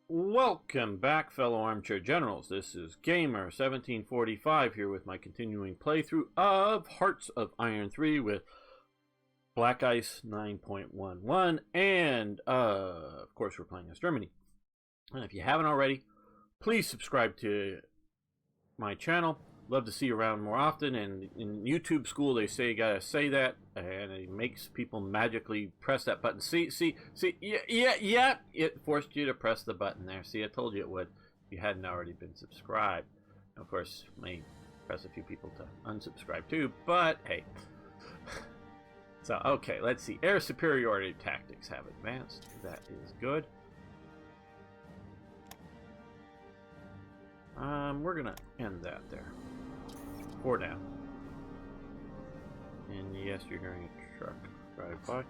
Welcome back, fellow armchair generals. This is Gamer1745 here with my continuing playthrough of Hearts of Iron 3 with Black Ice 9.11, and of course we're playing as Germany. And if you haven't already, please subscribe to my channel. Love to see you around more often, and in YouTube school they say you gotta say that, and it makes people magically press that button. See, yeah, it forced you to press the button there. See, I told you it would if you hadn't already been subscribed. Of course, may press a few people to unsubscribe too, but hey. So, okay, let's see. Air superiority tactics have advanced. That is good. We're gonna end that there. 4 down. And yes, you're hearing a truck drive by.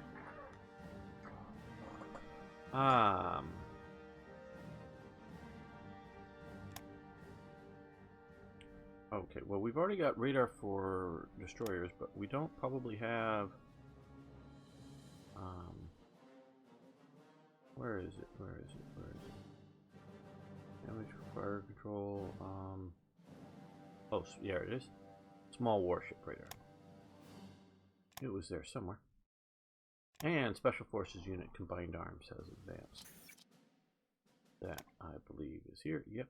Okay, well, we've already got radar for destroyers, but we don't probably have where is it? Damage for fire control. Oh, yeah, it is. Small warship radar. It was there somewhere. And Special Forces Unit Combined Arms has advanced. That, I believe, is here. Yep.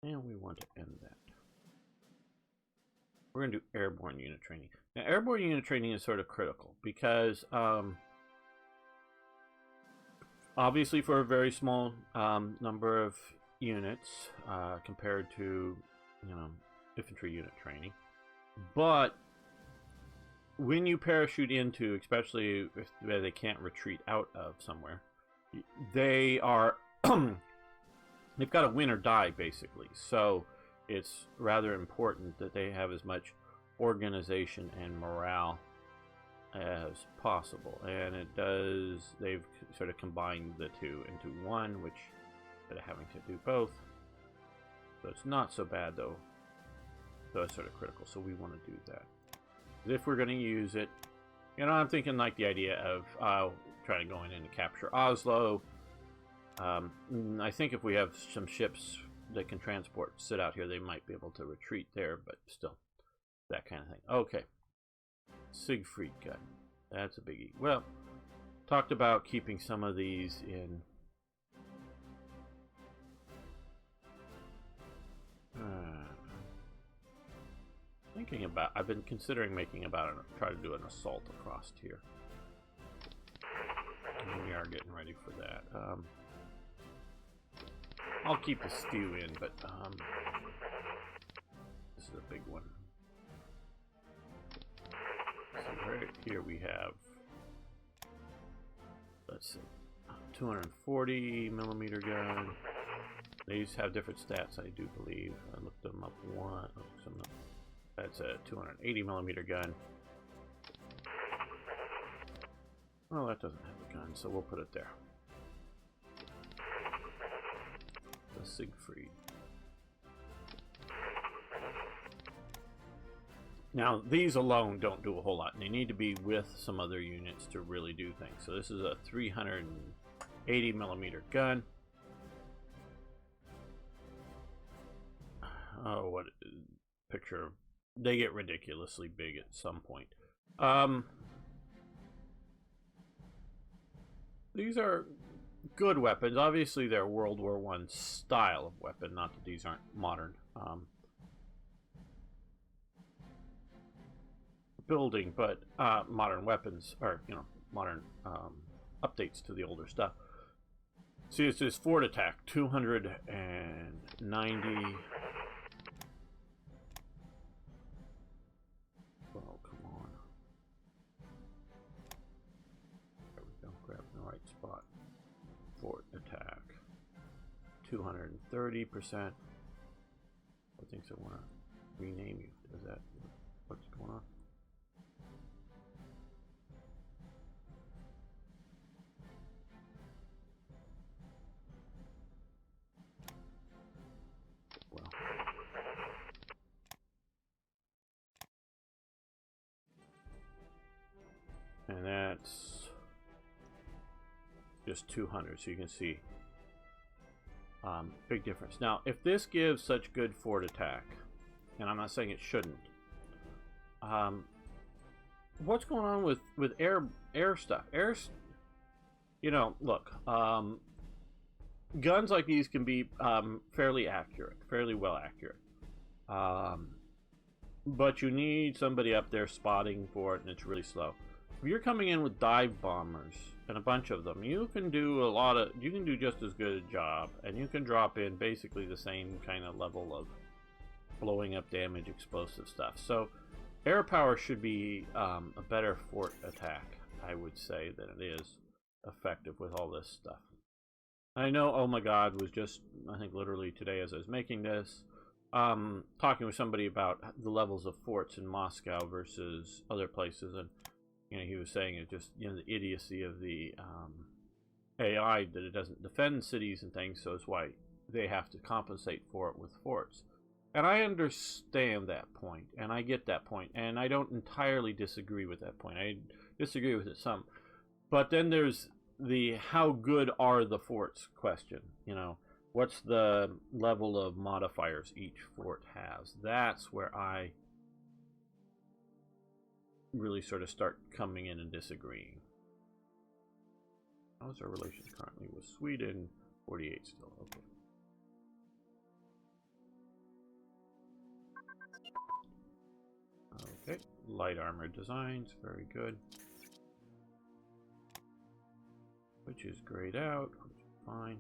And we want to end that. We're going to do Airborne Unit Training. Now, Airborne Unit Training is sort of critical because, obviously, for a very small number of units compared to, infantry unit training. But when you parachute into, especially if they can't retreat out of somewhere, they are they've got to win or die, basically. So it's rather important that they have as much organization and morale as possible, and it does. They've sort of combined the two into one, which instead of having to do both, so it's not so bad though. So it's sort of critical, so we want to do that. If we're going to use it, I'm thinking like the idea of trying to go in and capture Oslo. I think if we have some ships that can sit out here, they might be able to retreat there, but still, that kind of thing. Okay. Siegfried K. That's a biggie. Well, talked about keeping some of these in. I've been considering try to do an assault across here. And we are getting ready for that. I'll keep the stew in, but this is a big one. So right here we have, let's see, 240 millimeter gun. These have different stats, I do believe. I looked them up. That's a 280 millimeter gun. Well, that doesn't have a gun, so we'll put it there. The Siegfried. Now, these alone don't do a whole lot. They need to be with some other units to really do things. So this is a 380 millimeter gun. Oh, what picture? They get ridiculously big at some point. These are good weapons. Obviously, they're World War I style of weapon. Not that these aren't modern building, but modern weapons, or modern updates to the older stuff. See, it's this forward attack, 290. Oh, come on. There we go. Grab the right spot. Forward attack. 230%. I think I want to rename you. Is that what's going on? And that's just 200, so you can see Big difference. Now, if this gives such good fort attack, and I'm not saying it shouldn't, what's going on with air stuff? You know, look, guns like these can be fairly accurate, fairly well accurate. But you need somebody up there spotting for it, and it's really slow. If you're coming in with dive bombers and a bunch of them, you can do just as good a job, and you can drop in basically the same kind of level of blowing up damage, explosive stuff. So air power should be a better fort attack, I would say, than it is effective with all this stuff. I know, oh my god, was just, I think literally today as I was making this, talking with somebody about the levels of forts in Moscow versus other places, and you know, he was saying it just, you know, the idiocy of the AI, that it doesn't defend cities and things, so it's why they have to compensate for it with forts. And I understand that point, and I get that point, and I don't entirely disagree with that point. I disagree with it some. But then there's the how good are the forts question. You know, what's the level of modifiers each fort has? That's where I really sort of start coming in and disagreeing. How's our relations currently with Sweden? 48 still, okay. Okay, light armor designs, very good. Which is grayed out, which is fine.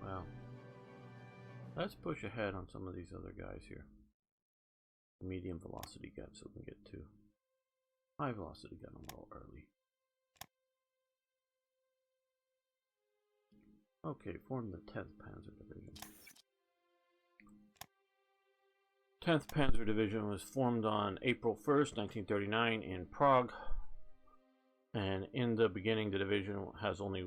Well, let's push ahead on some of these other guys here. Medium velocity gun, so we can get to high velocity gun a little early. Okay, form the 10th Panzer Division. 10th Panzer Division was formed on April 1st, 1939 in Prague. And in the beginning, the division has only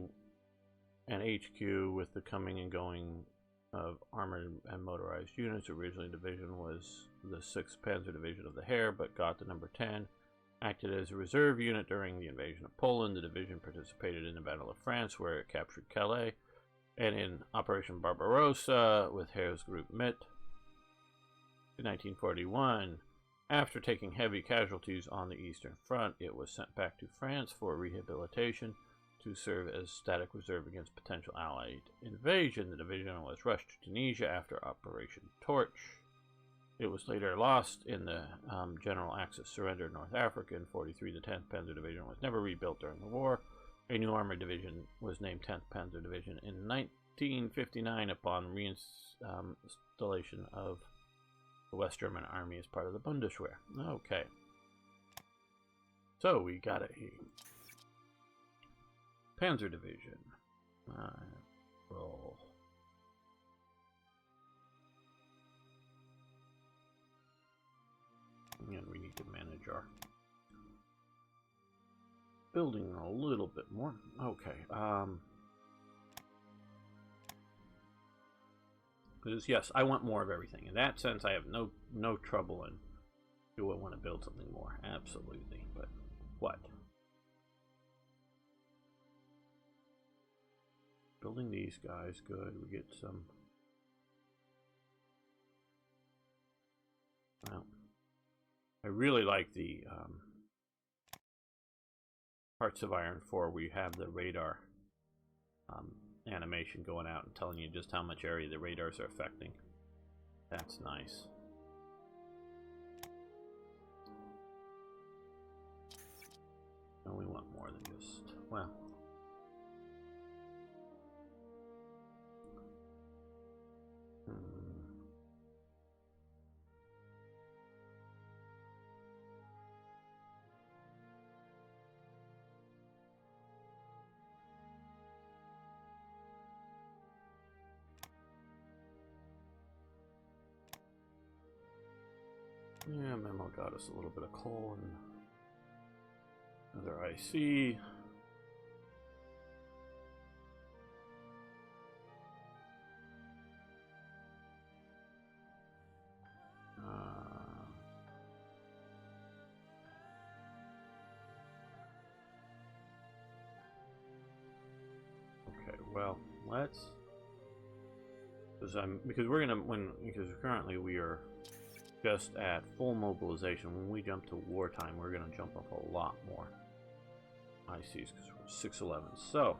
an HQ with the coming and going of armored and motorized units. Originally, the division was the 6th Panzer Division of the Heer, but got the number 10. Acted as a reserve unit during the invasion of Poland. The division participated in the Battle of France, where it captured Calais, and in Operation Barbarossa with Heer's Group Mit. In 1941, after taking heavy casualties on the Eastern Front, it was sent back to France for rehabilitation to serve as static reserve against potential Allied invasion. The division was rushed to Tunisia after Operation Torch. It was later lost in the General Axis surrender in North Africa. In 1943, the 10th Panzer Division was never rebuilt during the war. A new armored division was named 10th Panzer Division in 1959 upon reinstallation of the West German Army as part of the Bundeswehr. Okay. So we got a Panzer Division. Roll. And we need to manage our building a little bit more. Okay. Because yes, I want more of everything. In that sense, I have no trouble in, do I want to build something more? Absolutely. But what? Building these guys, good. We get some. Well, I really like the Hearts of Iron 4, where you have the radar animation going out and telling you just how much area the radars are affecting. That's nice. No, we want more than just, well. Yeah, Memo got us a little bit of coal and another IC. Well, let's, because currently we are just at full mobilization. When we jump to wartime, we're gonna jump up a lot more ICs because we're 611. So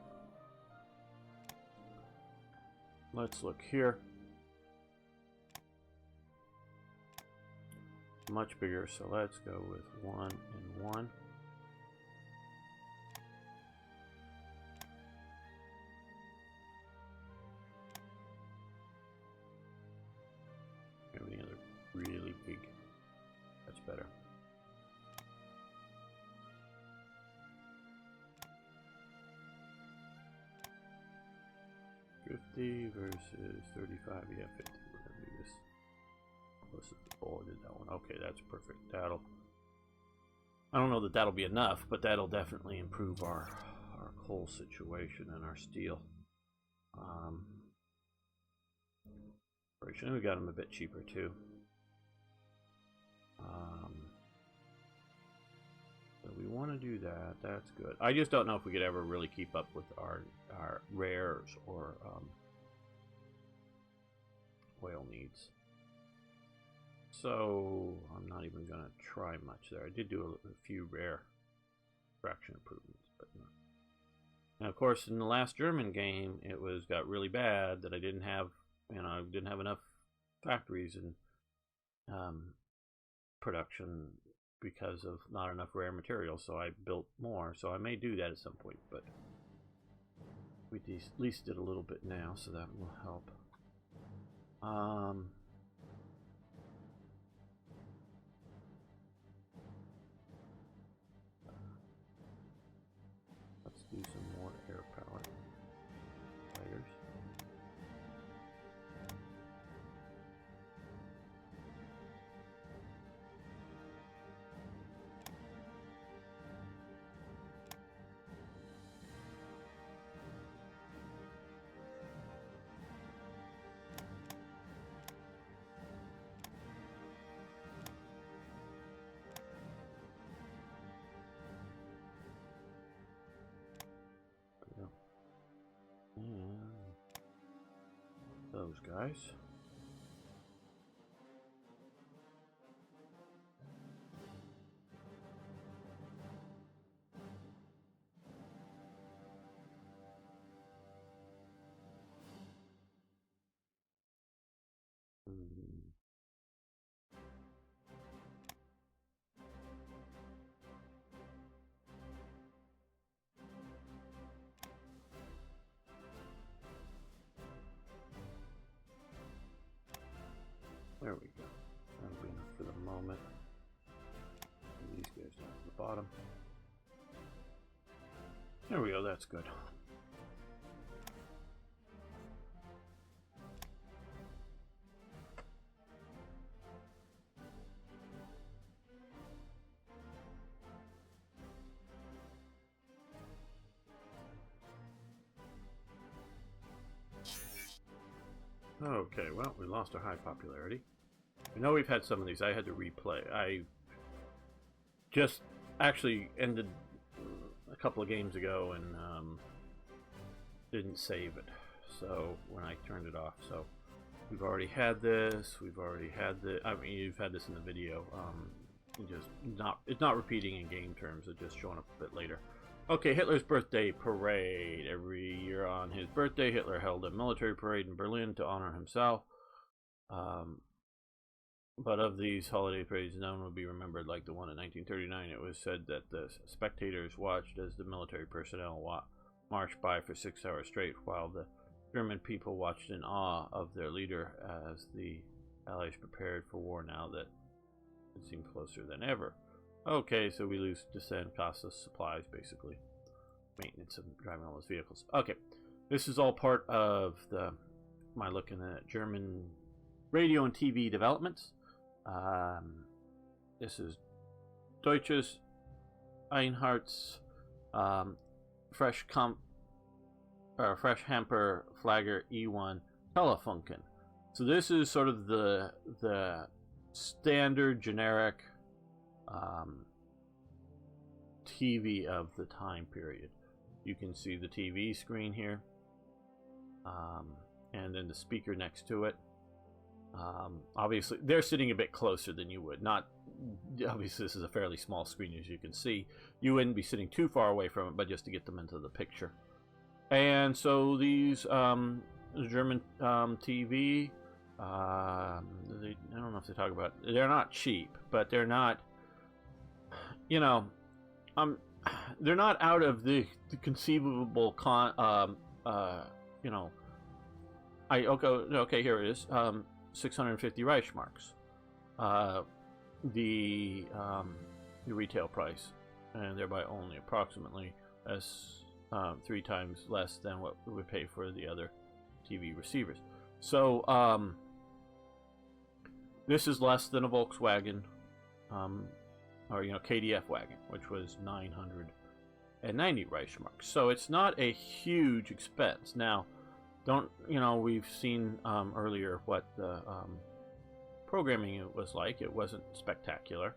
let's look here. Much bigger, so let's go with 1 and 1. Any other really big? That's better. $50 versus 35. Yeah, 50. We're gonna do this. Oh, I did that one. Okay, that's perfect. That'll. I don't know that that'll be enough, but that'll definitely improve our coal situation and our steel. We got them a bit cheaper too. So we want to do that. That's good. I just don't know if we could ever really keep up with our rares or oil needs. So I'm not even going to try much there. I did do a few rare fraction improvements, but no. Now, of course, in the last German game, it got really bad that I didn't have, didn't have enough factories and production because of not enough rare materials. So I built more. So I may do that at some point, but we at least did a little bit now, so that will help. Let's do some more air power fighters. Those guys. There we go. That'll be enough for the moment. And these guys down at the bottom. There we go, that's good. Okay, well, we lost our high popularity. I know we've had some of these. I had to replay. I just actually ended a couple of games ago and didn't save it. So when I turned it off, so we've already had this. We've already had the. I mean, you've had this in the video. It's not repeating in game terms. It's just showing up a bit later. Okay, Hitler's birthday parade. Every year on his birthday, Hitler held a military parade in Berlin to honor himself. But of these holiday parades, none will be remembered like the one in 1939. It was said that the spectators watched as the military personnel marched by for 6 hours straight, while the German people watched in awe of their leader as the Allies prepared for war now that it seemed closer than ever. Okay, so we lose descent, cost us supplies, basically. Maintenance and driving all those vehicles. Okay, this is all part of my looking at German radio and TV developments. This is Deutsches Einheits Fresh Hamper Flagger E1 Telefunken. So this is sort of the standard generic TV of the time period. You can see the TV screen here. and then the speaker next to it. Obviously, they're sitting a bit closer than you would. Not obviously, this is a fairly small screen, as you can see. You wouldn't be sitting too far away from it, but just to get them into the picture. And so these German TV, I don't know if they talk about. They're not cheap, but they're not. You know, they're not out of the conceivable you know. Okay, here it is. 650 Reichsmarks. The retail price, and thereby only approximately as 3 times less than what we would pay for the other TV receivers. So this is less than a Volkswagen, or KDF wagon, which was 990 Reichsmarks. So it's not a huge expense. Now, we've seen earlier what the programming was like. It wasn't spectacular.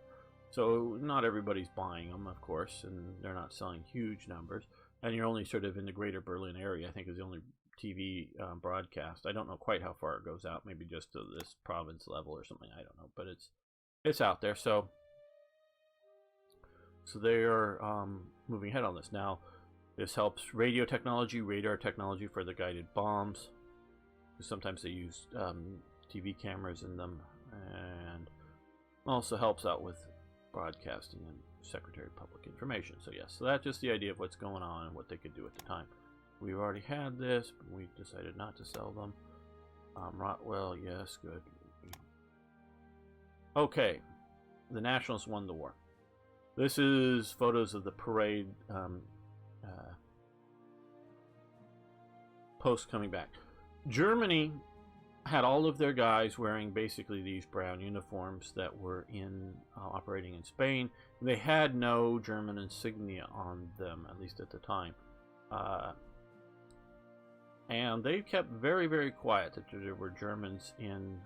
So not everybody's buying them, of course, and they're not selling huge numbers. And you're only sort of in the greater Berlin area, I think, is the only TV broadcast. I don't know quite how far it goes out, maybe just to this province level or something, I don't know. But it's out there, so they are moving ahead on this. Now, this helps radio technology, radar technology for the guided bombs. Sometimes they use TV cameras in them, and also helps out with broadcasting and Secretary of Public Information. So yes, so that's just the idea of what's going on and what they could do at the time. We've already had this, but we decided not to sell them. Rotwell, yes, good. Okay, the Nationalists won the war. This is photos of the parade post coming back. Germany had all of their guys wearing basically these brown uniforms that were operating in Spain. They had no German insignia on them, at least at the time. And they kept very, very quiet that there were Germans in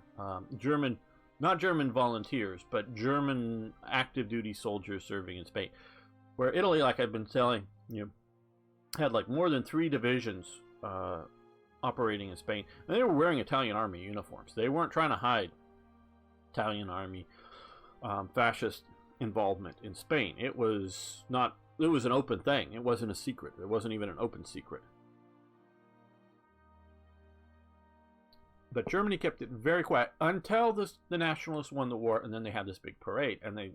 not German volunteers, but German active duty soldiers serving in Spain. Where Italy, like I've been telling you, had like more than 3 divisions operating in Spain, and they were wearing Italian army uniforms. They weren't trying to hide Italian army fascist involvement in Spain. It was an open thing. It wasn't a secret. It wasn't even an open secret. But Germany kept it very quiet until the Nationalists won the war, and then they had this big parade, and they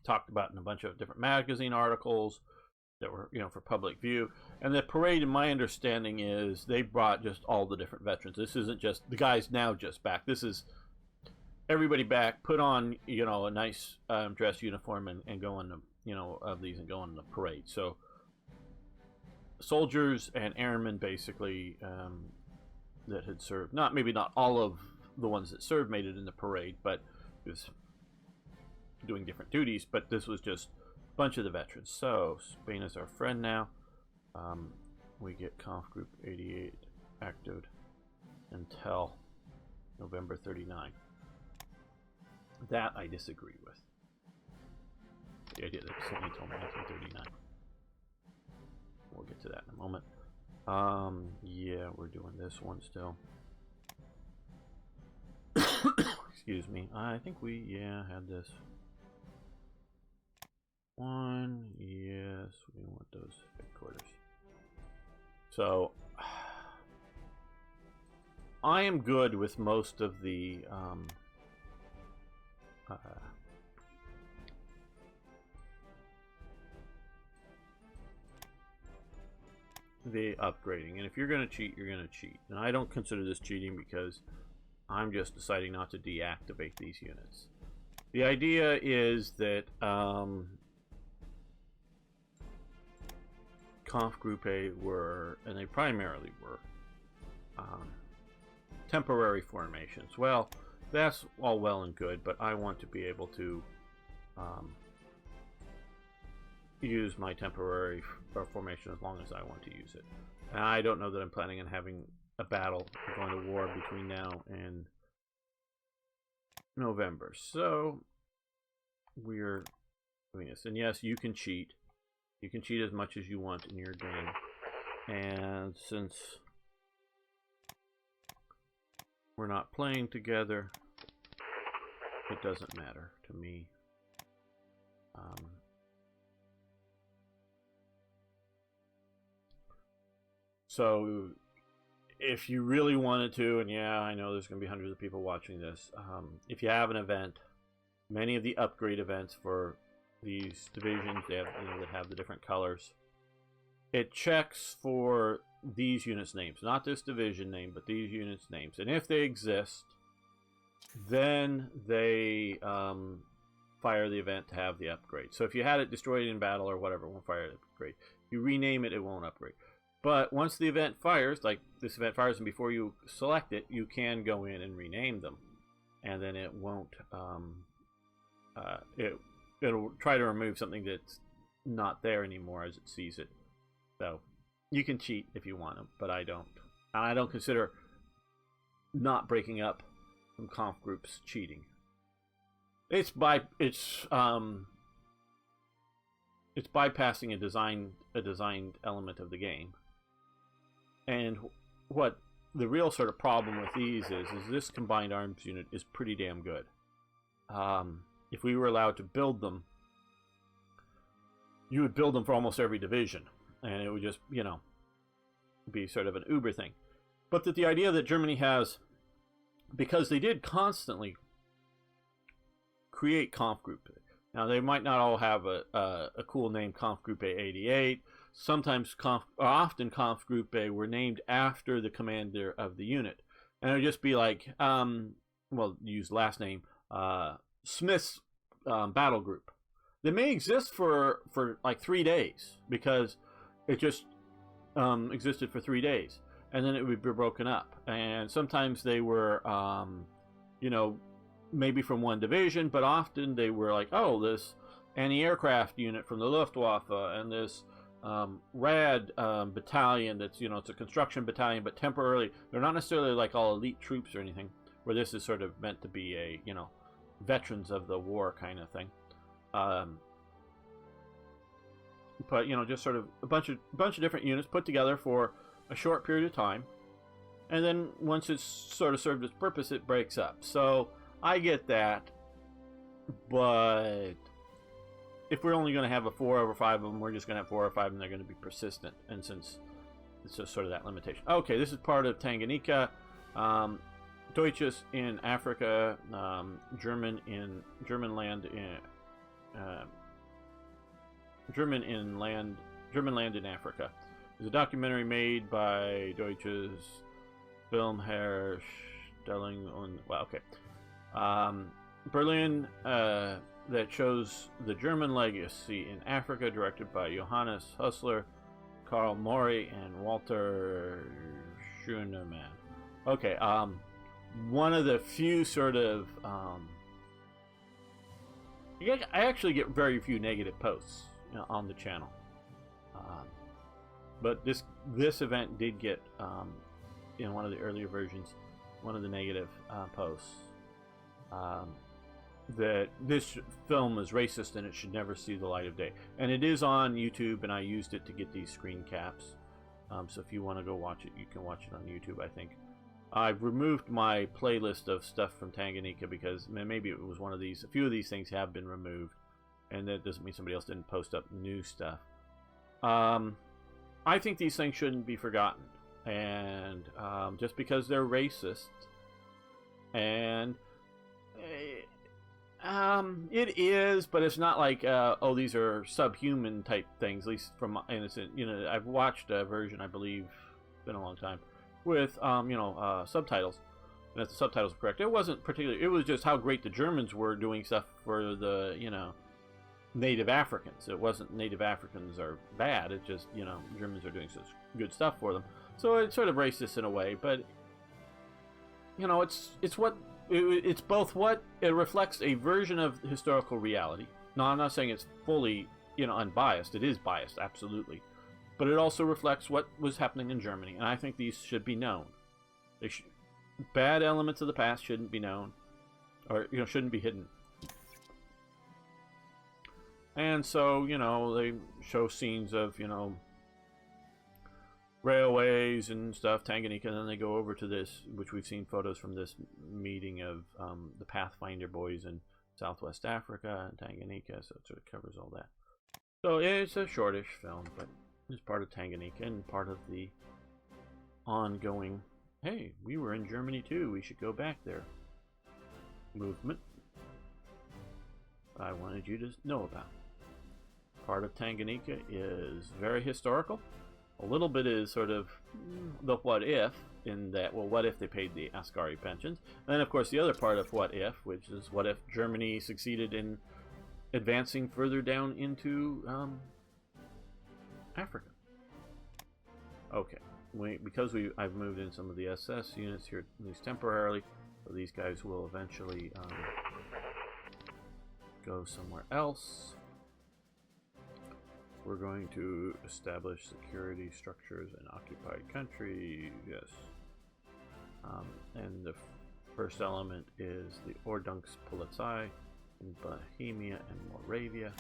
talked about in a bunch of different magazine articles that were, for public view. And the parade, in my understanding, is they brought just all the different veterans. This isn't just the guys now just back. This is everybody back, put on, a nice dress uniform and go on the, of these and go on the parade. So soldiers and airmen basically that had served, maybe not all of the ones that served made it in the parade, but it was doing different duties, but this was just a bunch of the veterans. So Spain is our friend now. We get Conf Group 88 active until November 39. That I disagree with. The idea that somebody told me 1939. We'll get to that in a moment. Yeah, we're doing this one still. Excuse me. I think we, had this one. Yes, we want those headquarters. So, I am good with most of the, upgrading, and if you're going to cheat, you're going to cheat. And I don't consider this cheating because I'm just deciding not to deactivate these units. The idea is that Conf Group A were, and they primarily were, temporary formations. Well, that's all well and good, but I want to be able to use my temporary formation as long as I want to use it. And I don't know that I'm planning on having a battle going to war between now and November. So we're doing this. And yes, you can cheat. You can cheat as much as you want in your game. And since we're not playing together, it doesn't matter to me. So if you really wanted to, and yeah, I know there's going to be hundreds of people watching this, if you have an event, many of the upgrade events for these divisions, they have, that have the different colors, it checks for these units' names, not this division name, but these units' names. And if they exist, then they fire the event to have the upgrade. So if you had it destroyed in battle or whatever, it won't fire the upgrade. If you rename it, it won't upgrade. But once the event fires, like this event fires, and before you select it, you can go in and rename them, and then it won't. It'll try to remove something that's not there anymore as it sees it. So you can cheat if you want to, but I don't. And I don't consider not breaking up from conf groups cheating. It's bypassing a designed element of the game. And what the real sort of problem with these is this combined arms unit is pretty damn good. If we were allowed to build them, you would build them for almost every division, and it would just, you know, be sort of an Uber thing. But that the idea that Germany has, because they did constantly create Conf Group. Now, they might not all have a cool name, Conf Group A88. Sometimes, often Conf Group A were named after the commander of the unit. And it would just be like, well, use last name, Smith's battle group. They may exist for like 3 days, because it just existed for 3 days. And then it would be broken up. And sometimes they were, you know, maybe from one division, but often they were like, oh, this anti-aircraft unit from the Luftwaffe, and this RAD battalion that's, you know, it's a construction battalion, but temporarily. They're not necessarily like all elite troops or anything, where this is sort of meant to be a, you know, veterans of the war kind of thing. But, you know, just sort of a bunch of different units put together for a short period of time, and then once it's sort of served its purpose, it breaks up. So I get that, but if we're only going to have a 4 over 5 of them, we're just going to have 4 or 5, and they're going to be persistent. And since it's just sort of that limitation. Okay, this is part of Tanganyika. Deutsches in Africa, German land in Africa. There's a documentary made by Deutsches Filmherstellung und, well, okay, Berlin, that shows the German legacy in Africa, directed by Johannes Hussler, Karl Mori, and Walter Schönemann. Okay, one of the few sort of I actually get very few negative posts, you know, on the channel, but this event did get in one of the earlier versions, one of the negative posts, that this film is racist and it should never see the light of day. And it is on YouTube, and I used it to get these screen caps, so if you want to go watch it, you can watch it on YouTube. I think I've removed my playlist of stuff from Tanganyika because maybe it was one of these. A few of these things have been removed, and that doesn't mean somebody else didn't post up new stuff. I think these things shouldn't be forgotten, and just because they're racist, and it is, but it's not like oh, these are subhuman type things. At least from innocent, you know, I've watched a version, I believe, it's been a long time, with you know, subtitles, and if the subtitles are correct, it wasn't particularly. It was just how great the Germans were doing stuff for the, you know, Native Africans. It wasn't Native Africans are bad. It's just, you know, Germans are doing such good stuff for them. So it's sort of racist in a way, but you know, it's both what it reflects a version of historical reality. No, I'm not saying it's fully, you know, unbiased. It is biased, absolutely. But it also reflects what was happening in Germany, and I think these should be known. Bad elements of the past shouldn't be known, or, you know, shouldn't be hidden. And so, you know, they show scenes of, you know, railways and stuff, Tanganyika, and then they go over to this, which we've seen photos from this meeting of the Pathfinder boys in Southwest Africa and Tanganyika, so it sort of covers all that. So it's a shortish film, but it's part of Tanganyika and part of the ongoing, hey, we were in Germany too, we should go back there movement I wanted you to know about. Part of Tanganyika is very historical. A little bit is sort of the what if, in that, well, what if they paid the Ascari pensions? And then, of course, the other part of what if, which is what if Germany succeeded in advancing further down into Africa. Okay, I've moved in some of the SS units here, at least temporarily, so these guys will eventually go somewhere else. We're going to establish security structures in occupied countries, yes. And the first element is the Ordnungspolizei in Bohemia and Moravia.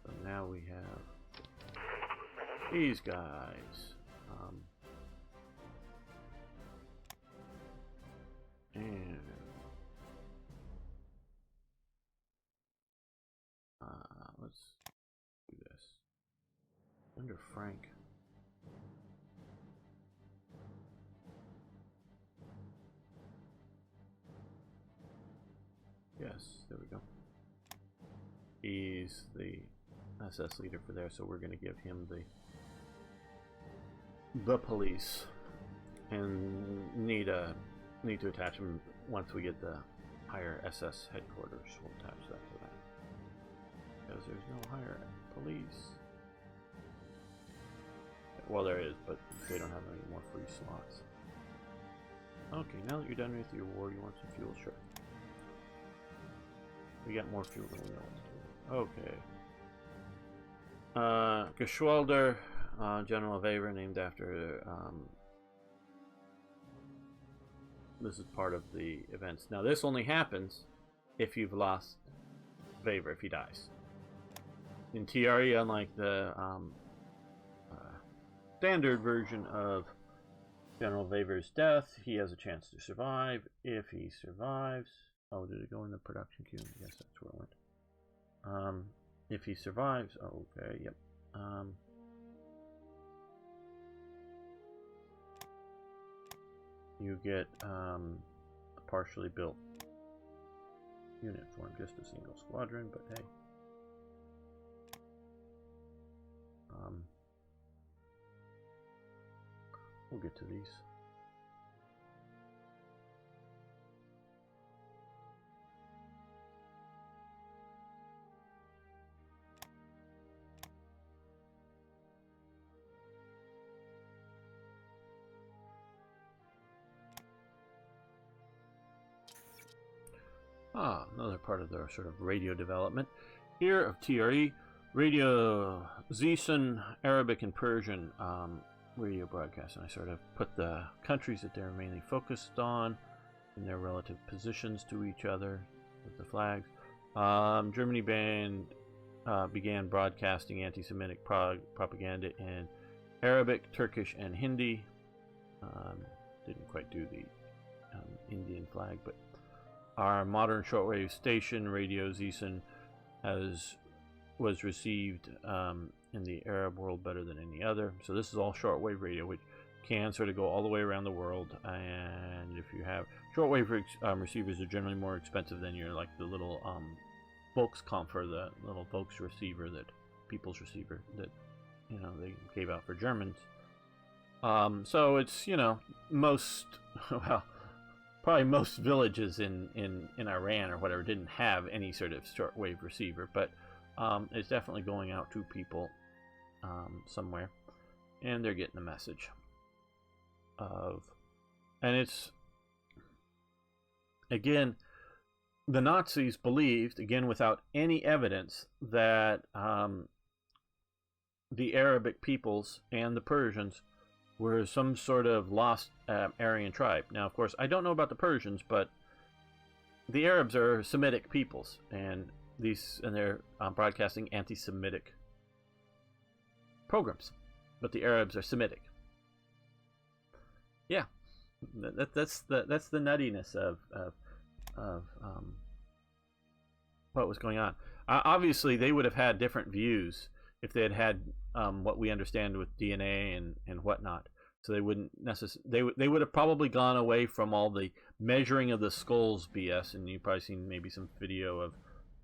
So now we have these guys. And let's do this. Under Frank. Yes, there we go. He's the SS leader for there, so we're going to give him the police, and need to attach him once we get the higher SS headquarters. We'll attach that to that, because there's no higher police. Well, there is, but they don't have any more free slots. Okay, now that you're done with your war, you want some fuel? Sure. We got more fuel than we know what to do. Okay. Geschwader, General Weber, named after... this is part of the events. Now, this only happens if you've lost Weber, if he dies. In TRE, unlike the standard version of General Weber's death, he has a chance to survive. If he survives... Oh, did it go in the production queue? Yes, that's where it went. If he survives... Okay, yep. You get a partially built unit for him, just a single squadron, but hey. We'll get to these. Another part of their sort of radio development here of TRE. Radio Zisun, Arabic and Persian radio broadcast. And I sort of put the countries that they're mainly focused on in their relative positions to each other with the flags. Germany began broadcasting anti-Semitic propaganda in Arabic, Turkish, and Hindi. Didn't quite do the Indian flag, but our modern shortwave station, Radio Zisun, was received in the Arab world better than any other. So this is all shortwave radio, which can sort of go all the way around the world. And if you have shortwave receivers, are generally more expensive than your the little Volkskomfer, the little Volks receiver, that people's receiver that they gave out for Germans. So it's most probably most villages in Iran or whatever didn't have any sort of shortwave receiver, but it's definitely going out to people somewhere, and they're getting the message and it's, again, the Nazis believed, again without any evidence, that the Arabic peoples and the Persians were some sort of lost Aryan tribe. Now, of course, I don't know about the Persians, but the Arabs are Semitic peoples, and they're broadcasting anti-Semitic programs. but the Arabs are Semitic. Yeah, that's the nuttiness of what was going on. Obviously, they would have had different views if they had what we understand with DNA and whatnot. So they wouldn't necessarily. They would have probably gone away from all the measuring of the skulls BS, and you've probably seen maybe some video of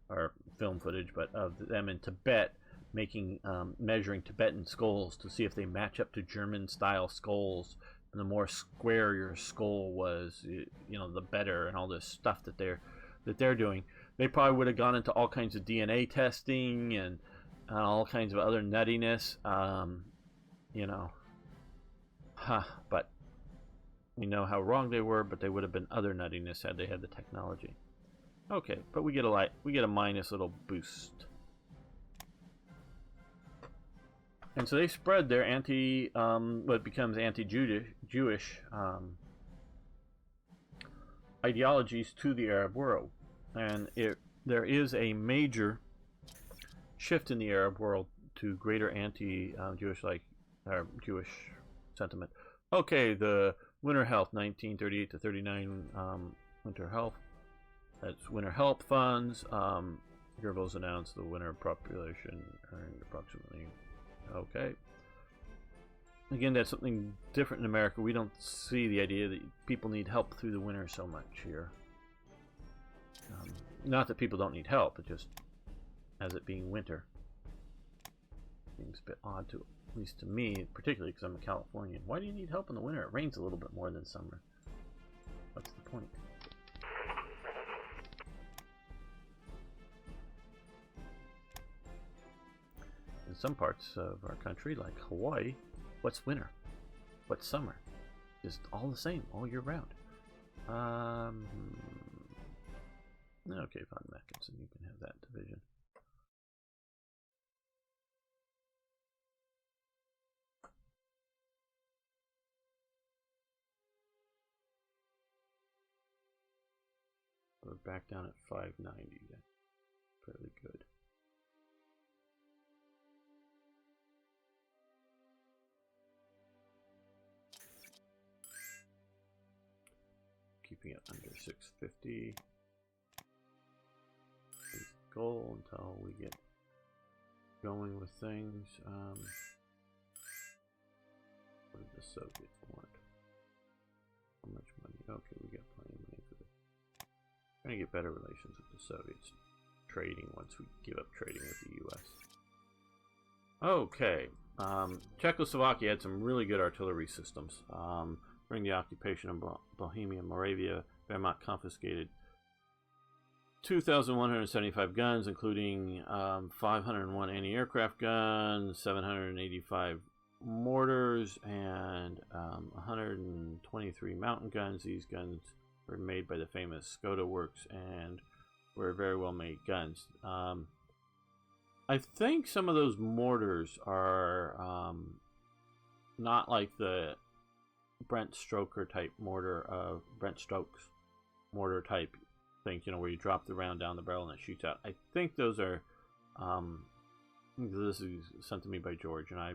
or film footage, but of them in Tibet making measuring Tibetan skulls to see if they match up to German style skulls. And the more square your skull was, the better, and all this stuff that they're doing. They probably would have gone into all kinds of DNA testing and all kinds of other nuttiness, but we know how wrong they were. But they would have been other nuttiness had they had the technology. Okay, but we get a minus little boost. And so they spread their what becomes anti-Jewish ideologies to the Arab world. And there is a major shift in the Arab world to greater anti-Jewish Jewish sentiment. Okay, the Winter Health 1938 to 39 Winter Health. That's Winter Health funds. Goebbels announced the winter population earned approximately. Okay. Again, that's something different in America. We don't see the idea that people need help through the winter so much here. Not that people don't need help, but just as it being winter. Seems a bit odd to, at least to me, particularly because I'm a Californian. Why do you need help in the winter? It rains a little bit more than summer. What's the point? In some parts of our country, like Hawaii, what's winter? What's summer? Just all the same, all year round. Okay, von Mackinson, you can have that division. We're back down at 590 then. Fairly good. Keeping it under 650. Goal until we get going with things. What did the Soviets want? How much money? Okay, we got plenty of money for this. We're gonna get better relations with the Soviets. Trading once we give up trading with the U.S. Okay, Czechoslovakia had some really good artillery systems. During the occupation of Bohemia and Moravia, Wehrmacht confiscated 2,175 guns, including 501 anti-aircraft guns, 785 mortars, and 123 mountain guns. These guns were made by the famous Skoda Works and were very well made guns. I think some of those mortars are not like the Brent Stoker type mortar, Brent Stokes mortar type things, where you drop the round down the barrel and it shoots out. I think those are, this is sent to me by George, and I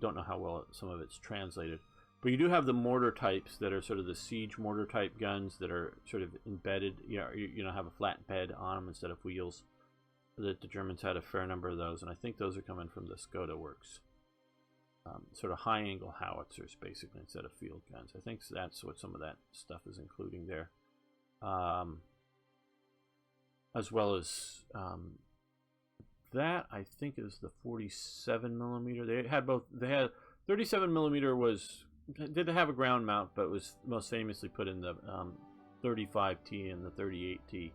don't know how well some of it's translated. But you do have the mortar types that are sort of the siege mortar type guns that are sort of embedded, have a flat bed on them instead of wheels. That the Germans had a fair number of those, and I think those are coming from the Skoda Works. Sort of high angle howitzers, basically, instead of field guns. I think that's what some of that stuff is including there. As well as that, I think is the 47 millimeter. They had 37 millimeter did have a ground mount, but was most famously put in the 35T and the 38T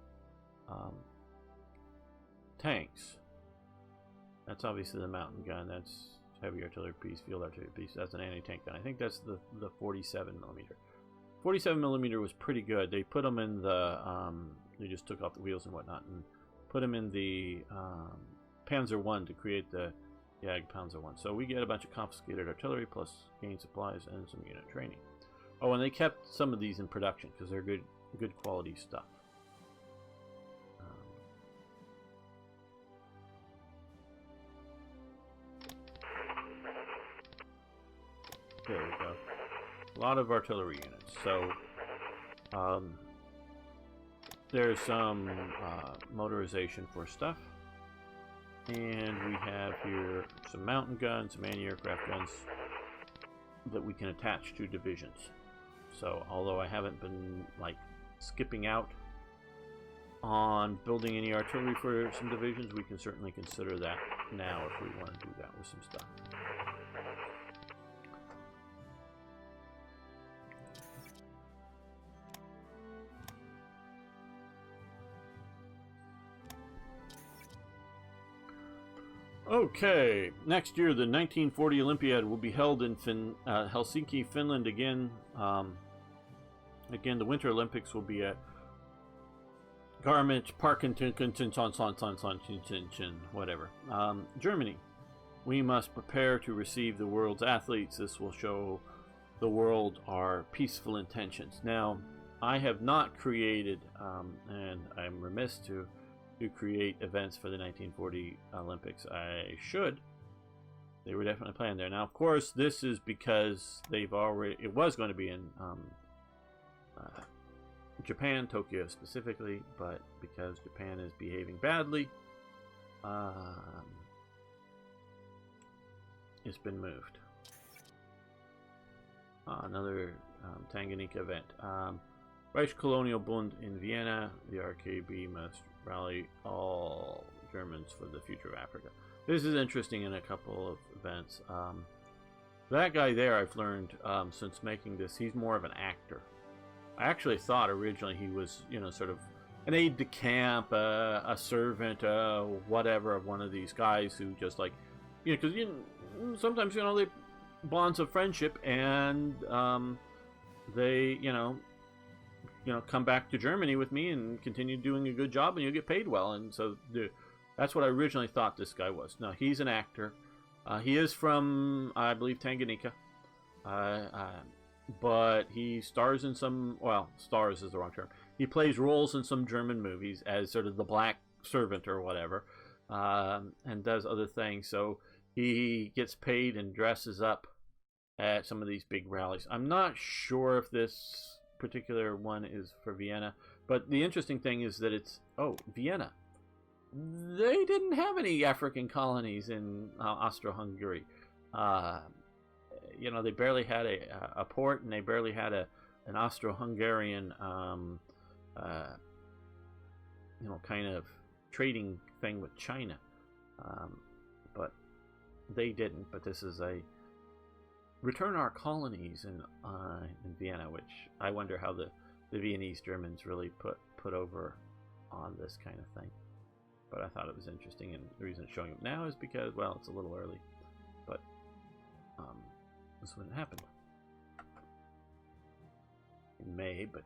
tanks. That's obviously the mountain gun. That's heavy artillery piece, field artillery piece. That's an anti-tank gun. I think that's the 47 millimeter. 47 millimeter was pretty good. They put them in the they just took off the wheels and whatnot and put them in the Panzer 1 to create the Jag Panzer 1. So we get a bunch of confiscated artillery plus gain supplies and some unit training. Oh, and they kept some of these in production because they're good quality stuff. There we go. A lot of artillery units. So, there's some motorization for stuff. And we have here some mountain guns, some anti-aircraft guns that we can attach to divisions. So, although I haven't been, like, skipping out on building any artillery for some divisions, we can certainly consider that now if we want to do that with some stuff. Okay, next year the 1940 Olympiad will be held in Helsinki, Finland again. Again, the Winter Olympics will be at Garmisch, whatever. Germany. We must prepare to receive the world's athletes. This will show the world our peaceful intentions. Now, I have not created, and I'm remiss to create events for the 1940 Olympics. I should. They were definitely planned there. Now, of course, this is because they've already. It was going to be in Japan, Tokyo specifically, but because Japan is behaving badly, it's been moved. Another Tanganyika event. Reich Colonial Bund in Vienna. The RKB must rally all Germans for the future of Africa. This is interesting in a couple of events. That guy there, I've learned since making this, he's more of an actor. I actually thought originally he was, you know, sort of an aide de camp, a servant, whatever, of one of these guys who just like, you know, because sometimes, you know, they bonds of friendship, and they, you know, come back to Germany with me and continue doing a good job, and you'll get paid well. And so that's what I originally thought this guy was. No, he's an actor. He is from, I believe, Tanganyika. But he stars in some, well, stars is the wrong term. He plays roles in some German movies as sort of the black servant or whatever, and does other things. So he gets paid and dresses up at some of these big rallies. I'm not sure if this particular one is for Vienna, but the interesting thing is that it's, Vienna. They didn't have any African colonies in Austro-Hungary. You know, they barely had a port, and they barely had an Austro-Hungarian, you know, kind of trading thing with China. But they didn't. But this is a return our colonies in Vienna, which I wonder how the Viennese Germans really put over on this kind of thing. But I thought it was interesting, and the reason it's showing up now is because, well, it's a little early, but this is when it happened in May, but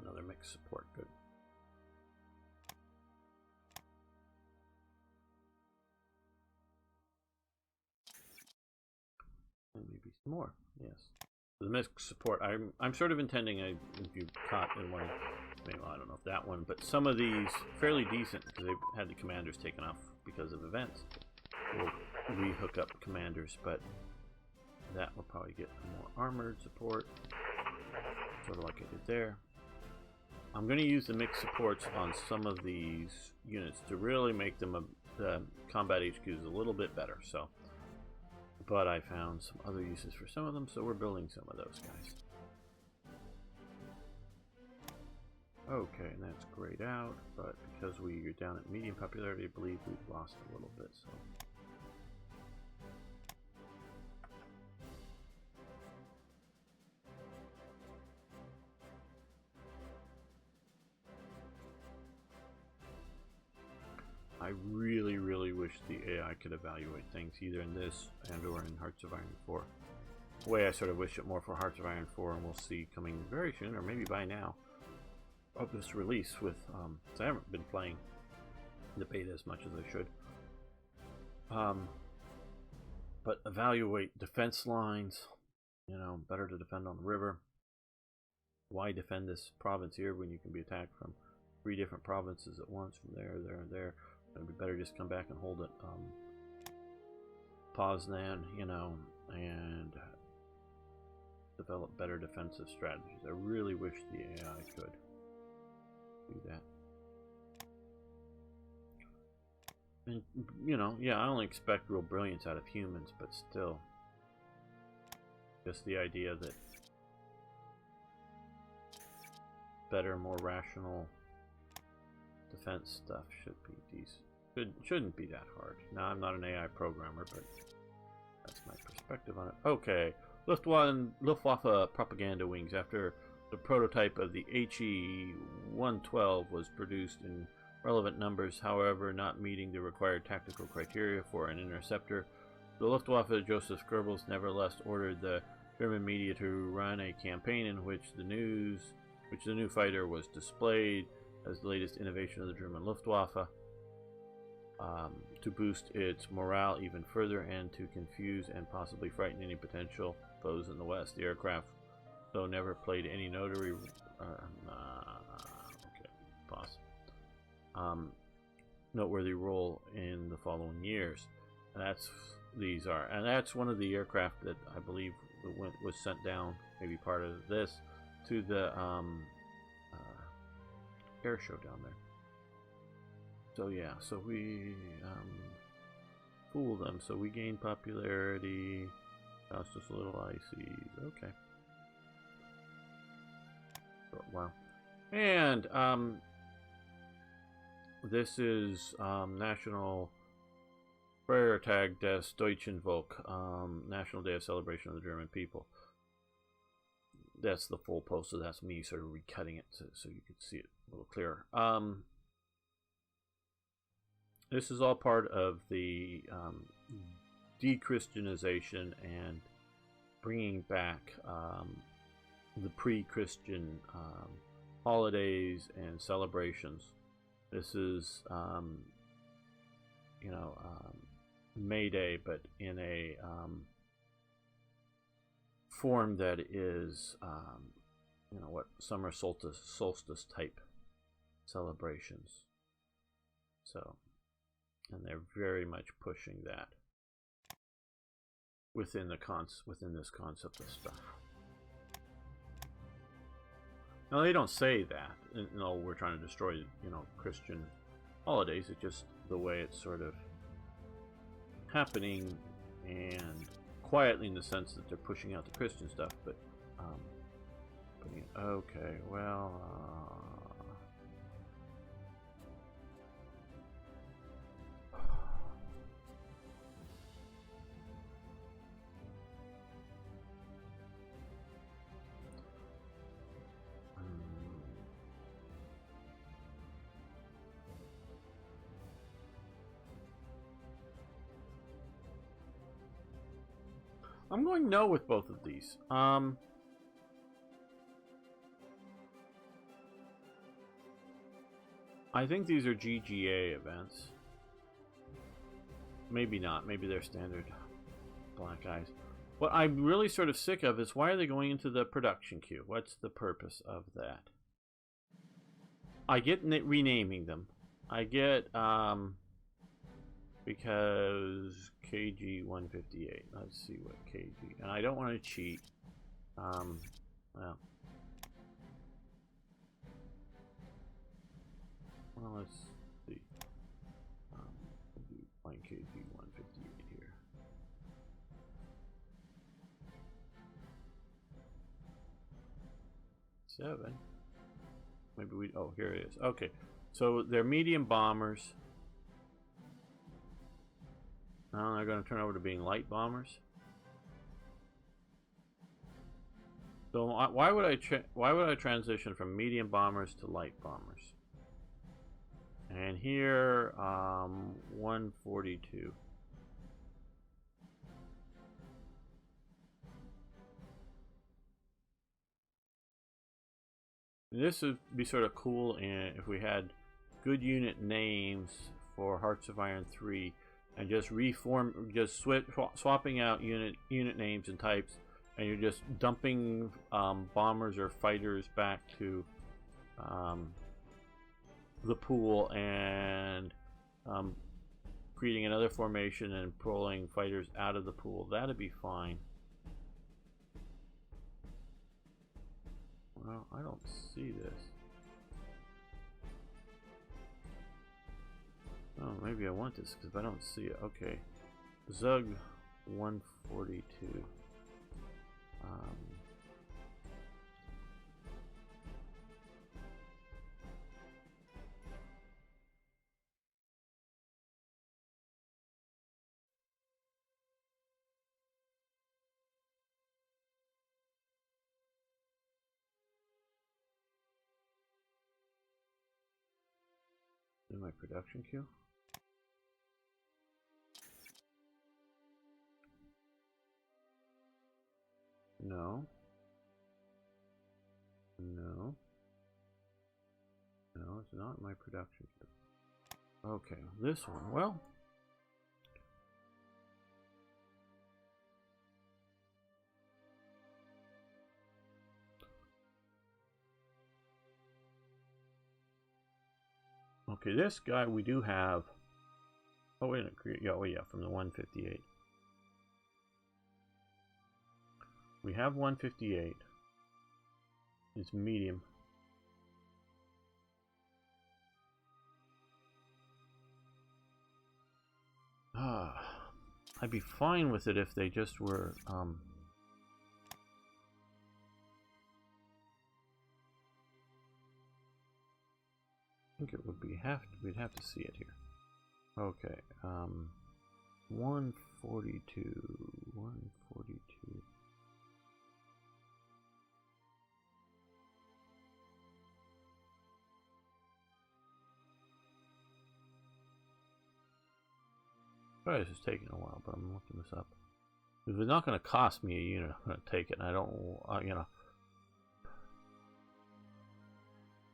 another mixed support, good. And maybe some more, yes. The mixed support, I'm sort of intending, if you caught in one, maybe, well, I don't know if that one, but some of these fairly decent, because they've had the commanders taken off because of events. We'll re-hook up commanders, but that will probably get more armored support, sort of like I did there. I'm going to use the mixed supports on some of these units to really make them the combat HQs a little bit better. So, but I found some other uses for some of them, so we're building some of those guys. Okay, and that's grayed out, but because we're down at medium popularity, I believe we've lost a little bit. So. really, really wish the AI could evaluate things either in this and or in Hearts of Iron 4. The way I sort of wish it more for Hearts of Iron 4, and we'll see coming very soon, or maybe by now, of this release with, I haven't been playing the beta as much as I should. But evaluate defense lines, you know, better to defend on the river. Why defend this province here when you can be attacked from 3 different provinces at once, from there, there, and there? It'd be better just come back and hold it, Poznan, you know, and develop better defensive strategies. I really wish the AI could do that. And, you know, yeah, I only expect real brilliance out of humans, but still, just the idea that better, more rational defense stuff should be decent. Shouldn't be that hard. Now, I'm not an AI programmer, but that's my perspective on it. Okay, Luftwaffe propaganda wings. After the prototype of the HE-112 was produced in relevant numbers, however, not meeting the required tactical criteria for an interceptor, the Luftwaffe Joseph Goebbels nevertheless ordered the German media to run a campaign in which the new fighter was displayed as the latest innovation of the German Luftwaffe, to boost its morale even further and to confuse and possibly frighten any potential foes in the West. The aircraft, though never played any noteworthy role in the following years. And that's one of the aircraft that I believe was sent down, maybe part of this, to the air show down there. So yeah, so we fool them, so we gain popularity, cost us a little icy. Okay. Oh, wow. And this is National Feiertag des Deutschen Volk, National Day of Celebration of the German People. That's the full post, so that's me sort of recutting it so you can see it a little clearer. This is all part of the de-Christianization and bringing back the pre-Christian holidays and celebrations. This is, May Day, but in a form that is, what summer solstice type celebrations. So, and they're very much pushing that within this concept of stuff. Now they don't say that, we're trying to destroy, Christian holidays. It's just the way it's sort of happening, and quietly in the sense that they're pushing out the Christian stuff, but okay, well, I'm going no with both of these. I think these are GGA events. Maybe not. Maybe they're standard black eyes. What I'm really sort of sick of is, why are they going into the production queue? What's the purpose of that? I get renaming them. I get, because KG 158. Let's see what KG. And I don't want to cheat. Well. Well, let's see. We'll do plain KG 158 here. Seven. Maybe we. Oh, here it is. Okay. So they're medium bombers. Now they're going to turn over to being light bombers. So why would I transition from medium bombers to light bombers? And here, 142. This would be sort of cool if we had good unit names for Hearts of Iron 3 and just swapping out unit names and types, and you're just dumping bombers or fighters back to the pool and creating another formation and pulling fighters out of the pool. That'd be fine. Well, I don't see this. Oh, maybe I want this because I don't see it. Okay. Zug 142. In my production queue? No. No. No, it's not my production queue. Okay, this one. Well, okay, this guy we do have. Oh wait a minute. Yeah, oh yeah, from the 158. We have 158. It's medium. I'd be fine with it if they just were I think it would be we'd have to see it here. Okay, 142, 142. Sorry, this is taking a while, but I'm looking this up. If it's not going to cost me a unit, I'm going to take it. And I don't, you know,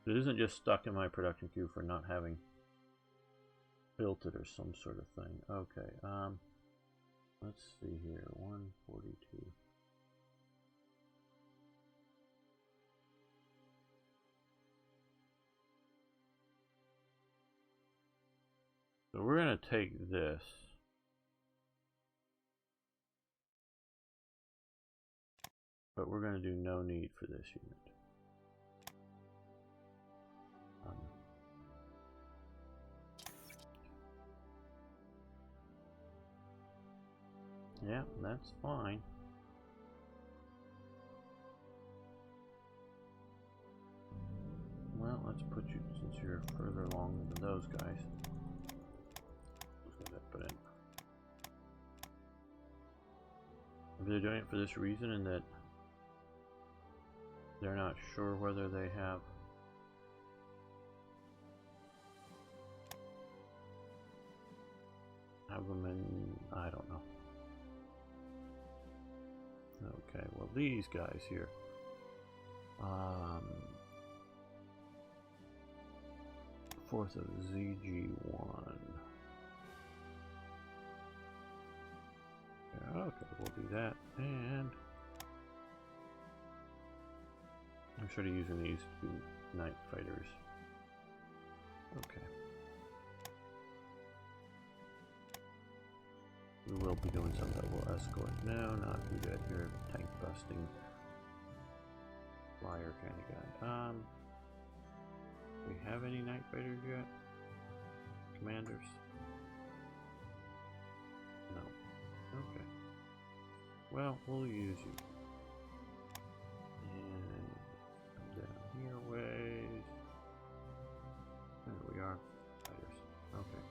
it isn't just stuck in my production queue for not having built it or some sort of thing. Okay, let's see here, 142. So we're going to take this. But we're going to do no need for this unit. Yeah, that's fine. Well, let's put you, since you're further along than those guys. Let's put in. Maybe they're doing it for this reason, and that they're not sure whether they have them in, I don't know. Okay, well these guys here. 4th of ZG1. Yeah, okay, we'll do that, and I'm sort of using these 2 night fighters. Okay. We will be doing some that will escort. No, not do that. You're a tank busting flyer kind of guy. Do we have any night fighters yet? Commanders? No. Okay. Well, we'll use you. And come down here ways. There we are. Fighters. Okay.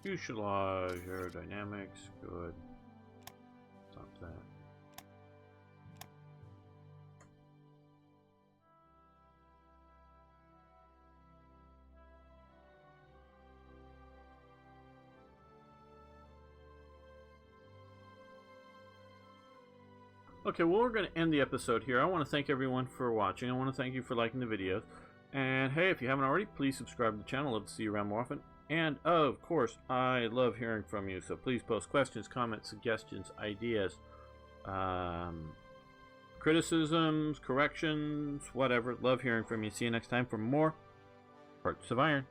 Fuselage, aerodynamics, good. Stop that. Okay, well, we're going to end the episode here. I want to thank everyone for watching. I want to thank you for liking the videos. And hey, if you haven't already, please subscribe to the channel. Love to see you around more often. And of course, I love hearing from you. So please post questions, comments, suggestions, ideas, criticisms, corrections, whatever. Love hearing from you. See you next time for more Hearts of Iron.